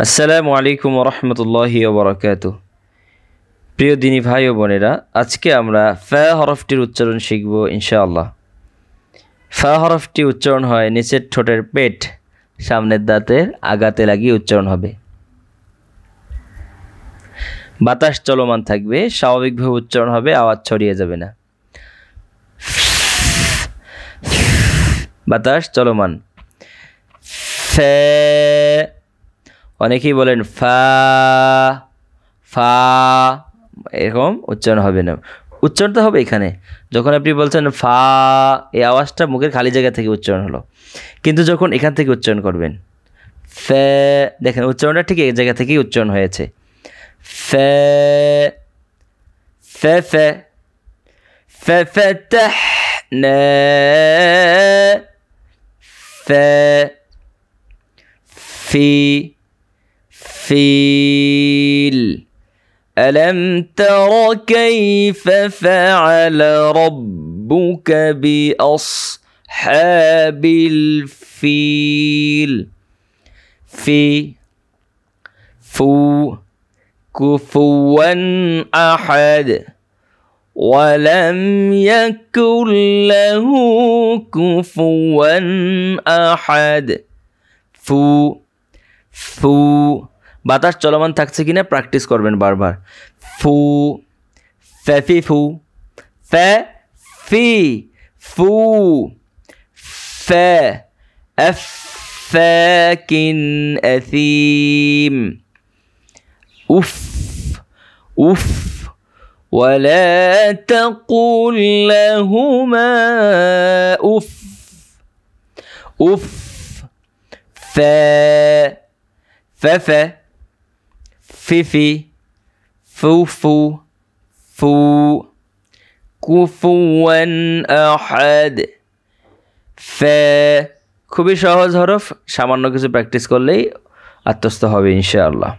আসসালামু আলাইকুম রহমতুল্লাহি ওবরাকাতু। প্রিয় দিনী ভাই ও বোনেরা, আজকে আমরা ফা হরফটির উচ্চারণ শিখব ইনশাআল্লাহ। ফা হরফটি উচ্চারণ হয় নিচের ঠোঁটের পেট সামনের দাঁতের আগাতে লাগিয়ে উচ্চারণ হবে। বাতাস চলমান থাকবে, স্বাভাবিকভাবে উচ্চারণ হবে, আওয়াজ ছড়িয়ে যাবে না। বাতাস চলমান। ফে, অনেকেই বলেন ফা ফা, এরকম উচ্চারণ হবে না। উচ্চারণটা হবে এখানে যখন আপনি বলছেন ফা, এই আওয়াজটা মুখের খালি জায়গা থেকে উচ্চারণ হলো, কিন্তু যখন এখান থেকে উচ্চারণ করবেন ফে, দেখেন উচ্চারণটা ঠিক এই জায়গা থেকেই উচ্চারণ হয়েছে। ফে ফে ফে ফে ফাতাহনা, ফে ফি فيل ألم تر كيف فعل ربك بأصحاب الفيل في فو كفوا أحد ولم يكن له كفوا أحد فو ফু, বাতাস চলমান থাকছে কিনা প্র্যাকটিস করবেন বারবার। ফু ফি ফু, ফে ফি ফু, ফে আফাকিন আথিম, উফ উফ ওয়ালা তাকুল লাহুমা উফ উফ, ফে ففا ففي فوفو فو كفوا أحد فا। খুবই সহজ হরফ, সামান্য কিছু প্র্যাকটিস করলেই আত্মস্থ হবে ইনশাআল্লাহ।